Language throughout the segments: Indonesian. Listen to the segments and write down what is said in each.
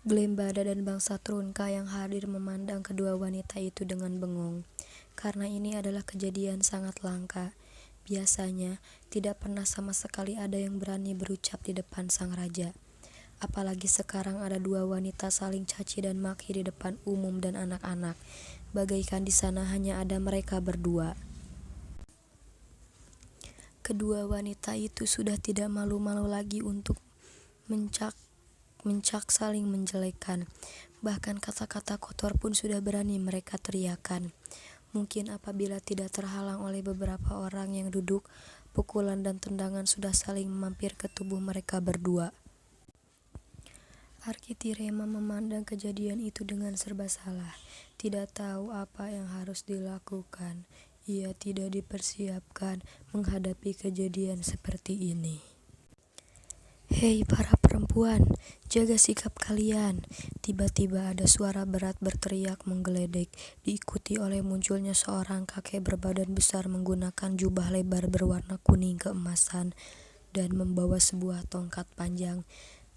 Glembada dan bangsa Trunka yang hadir memandang kedua wanita itu dengan bengong, karena ini adalah kejadian sangat langka. Biasanya, tidak pernah sama sekali ada yang berani berucap di depan sang raja. Apalagi sekarang ada dua wanita saling caci dan maki di depan umum dan anak-anak, bagaikan di sana hanya ada mereka berdua. Kedua wanita itu sudah tidak malu-malu lagi untuk mencak saling menjelekkan. Bahkan kata-kata kotor pun sudah berani mereka teriakan. Mungkin apabila tidak terhalang oleh beberapa orang yang duduk, pukulan dan tendangan sudah saling memampir ke tubuh mereka berdua. Arkitirema memandang kejadian itu dengan serba salah, tidak tahu apa yang harus dilakukan. Ia tidak dipersiapkan menghadapi kejadian seperti ini. Hei para perempuan, jaga sikap kalian. Tiba-tiba ada suara berat berteriak menggeledek, diikuti oleh munculnya seorang kakek berbadan besar menggunakan jubah lebar berwarna kuning keemasan dan membawa sebuah tongkat panjang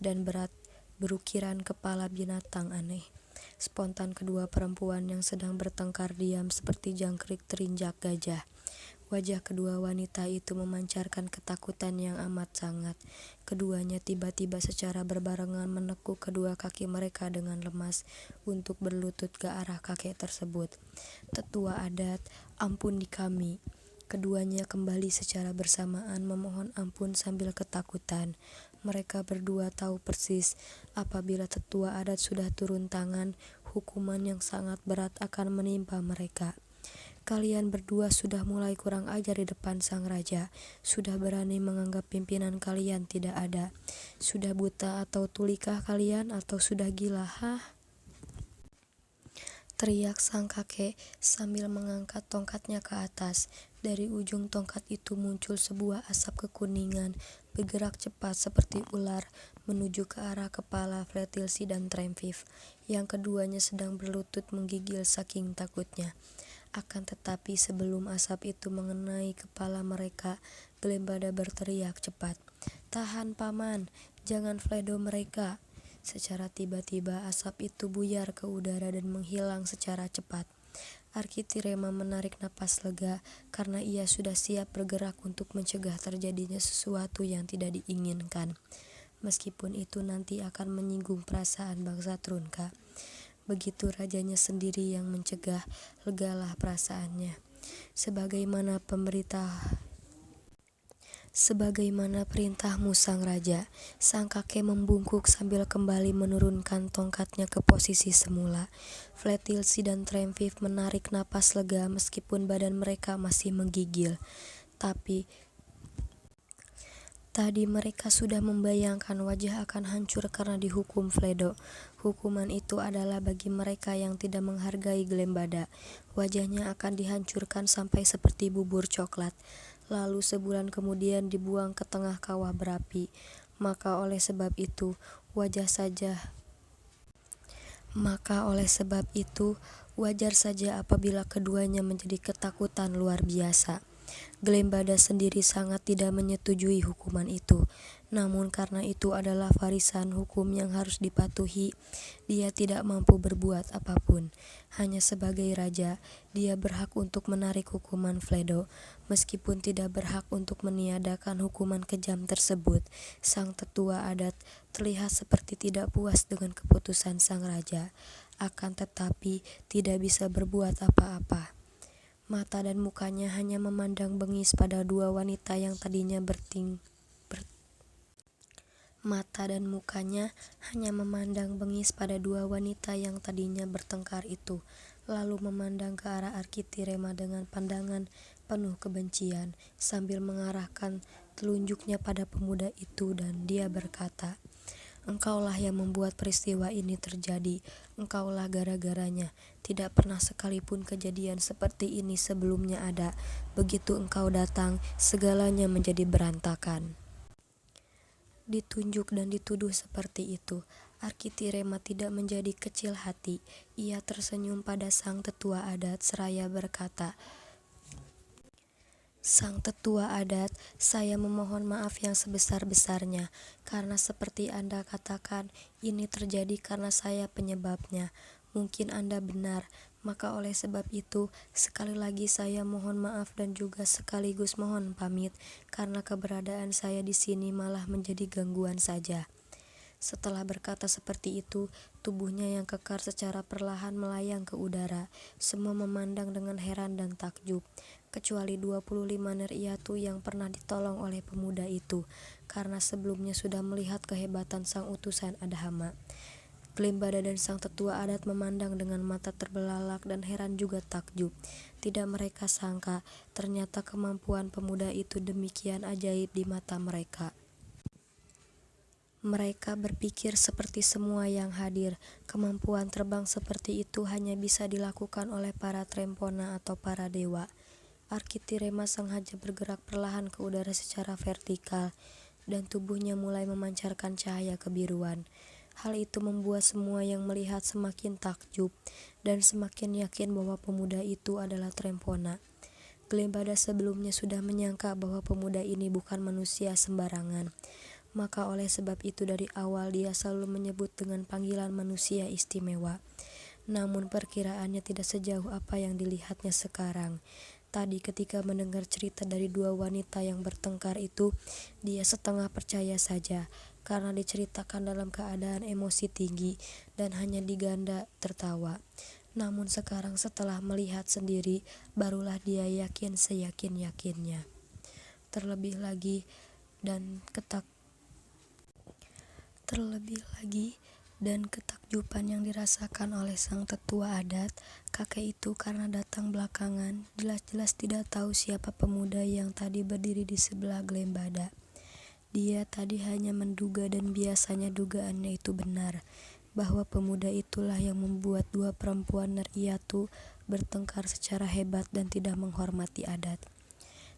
dan berat berukiran kepala binatang aneh. Spontan kedua perempuan yang sedang bertengkar diam seperti jangkrik terinjak gajah. Wajah kedua wanita itu memancarkan ketakutan yang amat sangat. Keduanya tiba-tiba secara berbarengan menekuk kedua kaki mereka dengan lemas untuk berlutut ke arah kakek tersebut. Tetua adat, ampuni kami. Keduanya kembali secara bersamaan memohon ampun sambil ketakutan. Mereka berdua tahu persis apabila tetua adat sudah turun tangan, hukuman yang sangat berat akan menimpa mereka. Kalian berdua sudah mulai kurang ajar di depan sang raja, sudah berani menganggap pimpinan kalian tidak ada. Sudah buta atau tulikah kalian atau sudah gila, hah? Teriak sang kakek sambil mengangkat tongkatnya ke atas. Dari ujung tongkat itu muncul sebuah asap kekuningan, bergerak cepat seperti ular, menuju ke arah kepala Fletilsi dan Tremviv, yang keduanya sedang berlutut menggigil saking takutnya. Akan tetapi sebelum asap itu mengenai kepala mereka, Glembada berteriak cepat, "Tahan paman, jangan fledo mereka." Secara tiba-tiba asap itu buyar ke udara dan menghilang secara cepat. Arkitirema menarik napas lega karena ia sudah siap bergerak untuk mencegah terjadinya sesuatu yang tidak diinginkan. Meskipun itu nanti akan menyinggung perasaan bangsa Trunka. Begitu rajanya sendiri yang mencegah, legalah perasaannya. Sebagaimana perintahmu sang raja, sang kakek membungkuk sambil kembali menurunkan tongkatnya ke posisi semula. Fletilsi dan Tremviv menarik napas lega meskipun badan mereka masih menggigil. Tapi tadi mereka sudah membayangkan wajah akan hancur karena dihukum fledo. Hukuman itu adalah bagi mereka yang tidak menghargai Glembada. Wajahnya akan dihancurkan sampai seperti bubur coklat, lalu sebulan kemudian dibuang ke tengah kawah berapi. Maka oleh sebab itu, wajar saja apabila keduanya menjadi ketakutan luar biasa. Glembada sendiri sangat tidak menyetujui hukuman itu. Namun karena itu adalah warisan hukum yang harus dipatuhi, dia tidak mampu berbuat apapun. Hanya sebagai raja, dia berhak untuk menarik hukuman fledo, meskipun tidak berhak untuk meniadakan hukuman kejam tersebut. Sang tetua adat terlihat seperti tidak puas dengan keputusan sang raja, akan tetapi tidak bisa berbuat apa-apa. Mata dan mukanya hanya memandang bengis pada dua wanita yang tadinya bertengkar itu, lalu memandang ke arah Arkitirema dengan pandangan penuh kebencian, sambil mengarahkan telunjuknya pada pemuda itu dan dia berkata, "Engkaulah yang membuat peristiwa ini terjadi, engkaulah gara-garanya. Tidak pernah sekalipun kejadian seperti ini sebelumnya ada. Begitu engkau datang, segalanya menjadi berantakan." Ditunjuk dan dituduh seperti itu, Arkitirema tidak menjadi kecil hati. Ia tersenyum pada sang tetua adat seraya berkata, Sang tetua adat, saya memohon maaf yang sebesar-besarnya, karena seperti Anda katakan, ini terjadi karena saya penyebabnya. Mungkin Anda benar, maka oleh sebab itu, sekali lagi saya mohon maaf dan juga sekaligus mohon pamit, karena keberadaan saya di sini malah menjadi gangguan saja. Setelah berkata seperti itu, tubuhnya yang kekar secara perlahan melayang ke udara. Semua memandang dengan heran dan takjub, kecuali 25 Neryatu yang pernah ditolong oleh pemuda itu, karena sebelumnya sudah melihat kehebatan sang utusan Adhama. Glembada dan sang tetua adat memandang dengan mata terbelalak dan heran juga takjub. Tidak mereka sangka, ternyata kemampuan pemuda itu demikian ajaib di mata mereka. Mereka berpikir seperti semua yang hadir, kemampuan terbang seperti itu hanya bisa dilakukan oleh para trempona atau para dewa. Arkitirema sengaja bergerak perlahan ke udara secara vertikal, dan tubuhnya mulai memancarkan cahaya kebiruan. Hal itu membuat semua yang melihat semakin takjub, dan semakin yakin bahwa pemuda itu adalah trempona. Glembada sebelumnya sudah menyangka bahwa pemuda ini bukan manusia sembarangan. Maka oleh sebab itu dari awal dia selalu menyebut dengan panggilan manusia istimewa. Namun perkiraannya tidak sejauh apa yang dilihatnya sekarang. Tadi ketika mendengar cerita dari dua wanita yang bertengkar itu, dia setengah percaya saja, karena diceritakan dalam keadaan emosi tinggi dan hanya diganda tertawa. Namun sekarang setelah melihat sendiri, barulah dia yakin seyakin-yakinnya. Terlebih lagi dan ketakjuban yang dirasakan oleh sang tetua adat, kakek itu karena datang belakangan, jelas-jelas tidak tahu siapa pemuda yang tadi berdiri di sebelah Glembada. Dia tadi hanya menduga dan biasanya dugaannya itu benar, bahwa pemuda itulah yang membuat dua perempuan Neryatu bertengkar secara hebat dan tidak menghormati adat.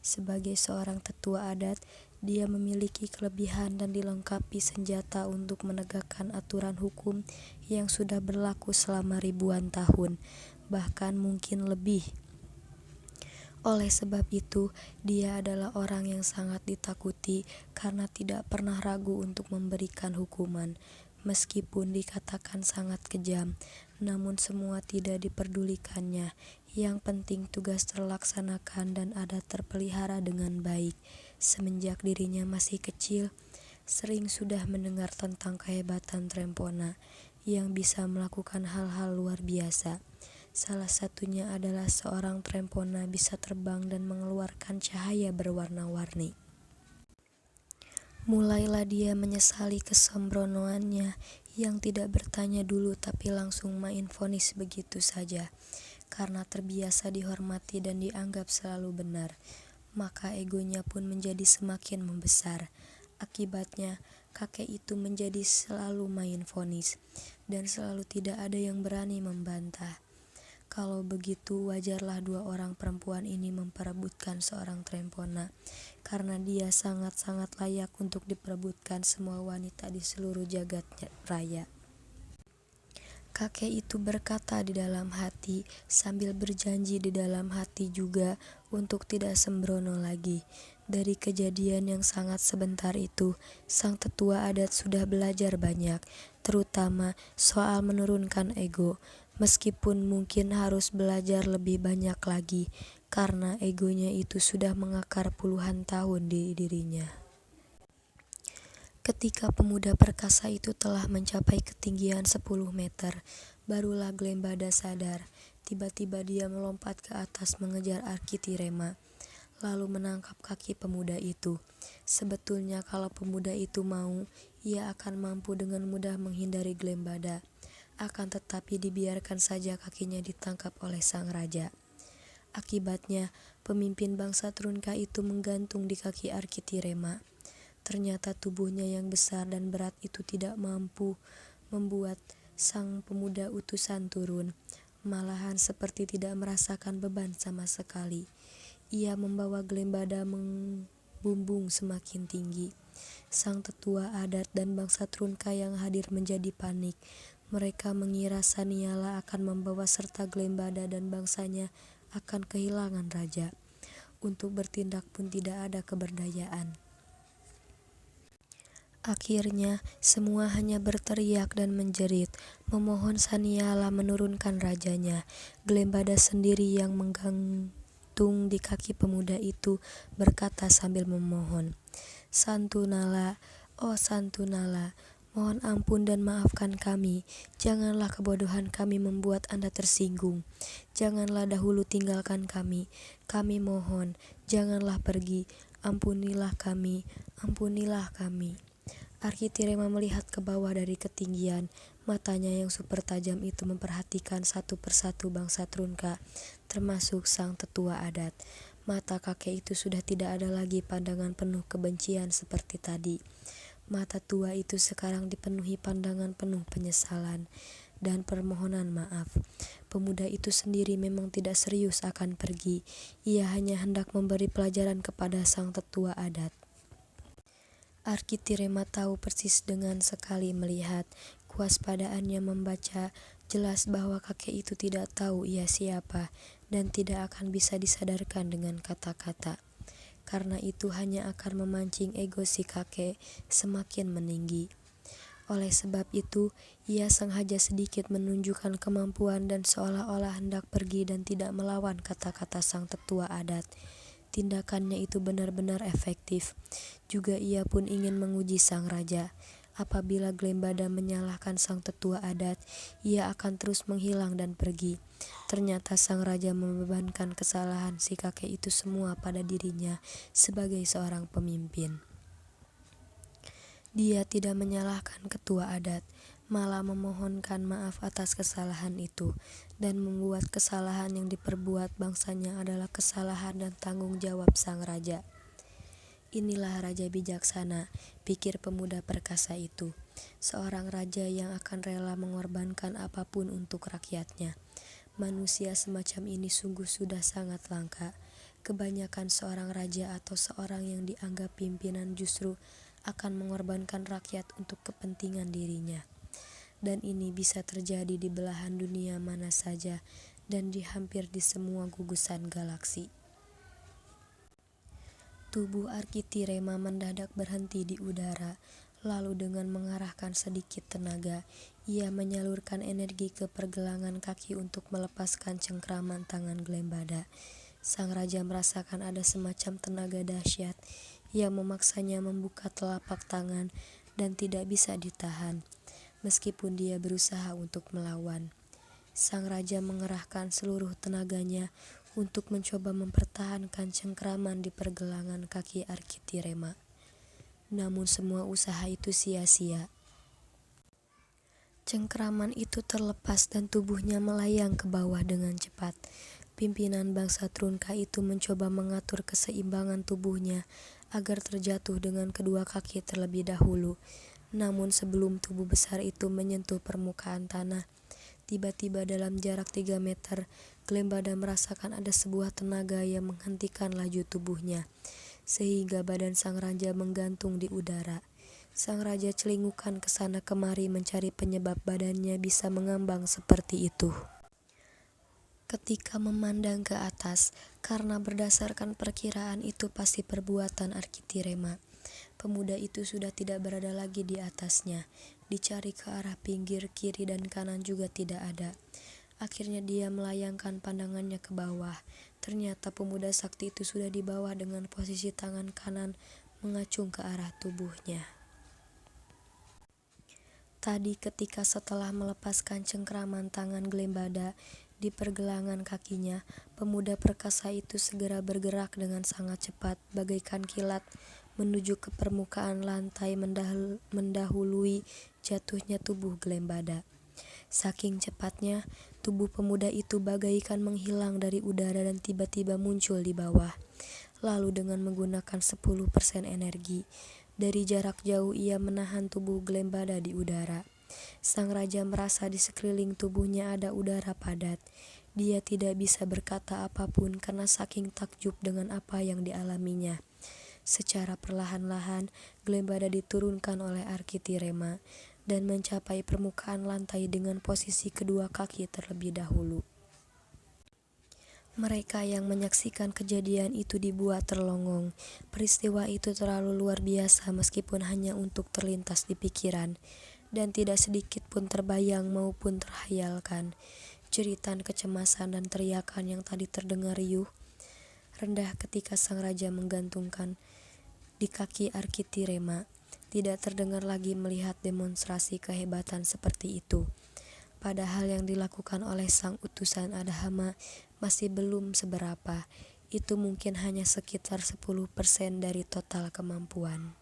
Sebagai seorang tetua adat, dia memiliki kelebihan dan dilengkapi senjata untuk menegakkan aturan hukum yang sudah berlaku selama ribuan tahun, bahkan mungkin lebih. Oleh sebab itu, dia adalah orang yang sangat ditakuti karena tidak pernah ragu untuk memberikan hukuman. Meskipun dikatakan sangat kejam, namun semua tidak diperdulikannya. Yang penting tugas terlaksanakan dan adat terpelihara dengan baik. Semenjak dirinya masih kecil, sering sudah mendengar tentang kehebatan Trempona yang bisa melakukan hal-hal luar biasa. Salah satunya adalah seorang Trempona bisa terbang dan mengeluarkan cahaya berwarna-warni. Mulailah dia menyesali kesembronoannya yang tidak bertanya dulu tapi langsung main vonis begitu saja. Karena terbiasa dihormati dan dianggap selalu benar, maka egonya pun menjadi semakin membesar. Akibatnya, kakek itu menjadi selalu main vonis, dan selalu tidak ada yang berani membantah. Kalau begitu, wajarlah dua orang perempuan ini memperebutkan seorang Trempona, karena dia sangat-sangat layak untuk diperebutkan semua wanita di seluruh jagat raya. Kakek itu berkata di dalam hati, sambil berjanji di dalam hati juga untuk tidak sembrono lagi. Dari kejadian yang sangat sebentar itu, sang tetua adat sudah belajar banyak, terutama soal menurunkan ego, meskipun mungkin harus belajar lebih banyak lagi, karena egonya itu sudah mengakar puluhan tahun di dirinya. Ketika pemuda perkasa itu telah mencapai ketinggian 10 meter, barulah Glembada sadar. Tiba-tiba dia melompat ke atas mengejar Arkitirema, lalu menangkap kaki pemuda itu. Sebetulnya kalau pemuda itu mau, ia akan mampu dengan mudah menghindari Glembada. Akan tetapi dibiarkan saja kakinya ditangkap oleh sang raja. Akibatnya, pemimpin bangsa Trunka itu menggantung di kaki Arkitirema. Ternyata tubuhnya yang besar dan berat itu tidak mampu membuat sang pemuda utusan turun, malahan seperti tidak merasakan beban sama sekali. Ia membawa Glembada membumbung semakin tinggi. Sang tetua adat dan bangsa Trunka yang hadir menjadi panik. Mereka mengira Saniala akan membawa serta Glembada dan bangsanya akan kehilangan raja. untuk bertindak pun tidak ada keberdayaan. Akhirnya, semua hanya berteriak dan menjerit, memohon Saniala menurunkan rajanya. Glembada sendiri yang menggantung di kaki pemuda itu berkata sambil memohon, "Santunala, oh Santunala, mohon ampun dan maafkan kami. Janganlah kebodohan kami membuat Anda tersinggung. Janganlah dahulu tinggalkan kami. Kami mohon, janganlah pergi. Ampunilah kami, ampunilah kami." Arkitirema melihat ke bawah dari ketinggian. Matanya yang super tajam itu memperhatikan satu persatu bangsa Trunka, termasuk sang tetua adat. Mata kakek itu sudah tidak ada lagi pandangan penuh kebencian seperti tadi. Mata tua itu sekarang dipenuhi pandangan penuh penyesalan dan permohonan maaf. Pemuda itu sendiri memang tidak serius akan pergi. Ia hanya hendak memberi pelajaran kepada sang tetua adat. Arkitirema tahu persis dengan sekali melihat, kewaspadaannya membaca jelas bahwa kakek itu tidak tahu ia siapa dan tidak akan bisa disadarkan dengan kata-kata. Karena itu hanya akan memancing ego si kakek semakin meninggi. Oleh sebab itu, ia sengaja sedikit menunjukkan kemampuan dan seolah-olah hendak pergi dan tidak melawan kata-kata sang tetua adat. Tindakannya itu benar-benar efektif. Juga ia pun ingin menguji sang raja. Apabila Glembada menyalahkan sang tetua adat, ia akan terus menghilang dan pergi. Ternyata sang raja membebankan kesalahan si kakek itu semua pada dirinya sebagai seorang pemimpin. Dia tidak menyalahkan ketua adat, malah memohonkan maaf atas kesalahan itu, dan membuat kesalahan yang diperbuat bangsanya adalah kesalahan dan tanggung jawab sang raja. Inilah raja bijaksana, pikir pemuda perkasa itu. Seorang raja yang akan rela mengorbankan apapun untuk rakyatnya. Manusia semacam ini sungguh sudah sangat langka. Kebanyakan seorang raja atau seorang yang dianggap pimpinan justru akan mengorbankan rakyat untuk kepentingan dirinya. Dan ini bisa terjadi di belahan dunia mana saja dan hampir di semua gugusan galaksi. Tubuh Arkitirema mendadak berhenti di udara, lalu dengan mengarahkan sedikit tenaga, ia menyalurkan energi ke pergelangan kaki untuk melepaskan cengkraman tangan Glembada. Sang raja merasakan ada semacam tenaga dahsyat yang memaksanya membuka telapak tangan dan tidak bisa ditahan, meskipun dia berusaha untuk melawan. Sang raja mengerahkan seluruh tenaganya untuk mencoba mempertahankan cengkraman di pergelangan kaki Arkitirema. Namun semua usaha itu sia-sia. Cengkraman itu terlepas dan tubuhnya melayang ke bawah dengan cepat. Pimpinan bangsa Trunka itu mencoba mengatur keseimbangan tubuhnya agar terjatuh dengan kedua kaki terlebih dahulu. Namun sebelum tubuh besar itu menyentuh permukaan tanah, tiba-tiba dalam jarak 3 meter, Glembada merasakan ada sebuah tenaga yang menghentikan laju tubuhnya, sehingga badan sang raja menggantung di udara. Sang raja celingukan ke sana kemari mencari penyebab badannya bisa mengambang seperti itu. Ketika memandang ke atas, karena berdasarkan perkiraan itu pasti perbuatan Arkitirema, pemuda itu sudah tidak berada lagi di atasnya. Dicari ke arah pinggir, kiri dan kanan juga tidak ada. Akhirnya dia melayangkan pandangannya ke bawah. Ternyata pemuda sakti itu sudah di bawah dengan posisi tangan kanan mengacung ke arah tubuhnya. Tadi ketika setelah melepaskan cengkraman tangan Glembada di pergelangan kakinya, pemuda perkasa itu segera bergerak dengan sangat cepat bagaikan kilat menuju ke permukaan lantai mendahului jatuhnya tubuh Glembada. Saking cepatnya, tubuh pemuda itu bagaikan menghilang dari udara dan tiba-tiba muncul di bawah. Lalu dengan menggunakan 10% energi, dari jarak jauh ia menahan tubuh Glembada di udara. Sang raja merasa di sekeliling tubuhnya ada udara padat. Dia tidak bisa berkata apapun karena saking takjub dengan apa yang dialaminya. Secara perlahan-lahan, Glembada diturunkan oleh Arkitirema dan mencapai permukaan lantai dengan posisi kedua kaki terlebih dahulu. Mereka yang menyaksikan kejadian itu dibuat terlongong. Peristiwa itu terlalu luar biasa meskipun hanya untuk terlintas di pikiran, dan tidak sedikit pun terbayang maupun terhayalkan. Jeritan kecemasan dan teriakan yang tadi terdengar riuh rendah ketika sang raja menggantungkan di kaki Arkitirema tidak terdengar lagi melihat demonstrasi kehebatan seperti itu. Padahal yang dilakukan oleh sang utusan Adhama masih belum seberapa. Itu mungkin hanya sekitar 10% dari total kemampuan.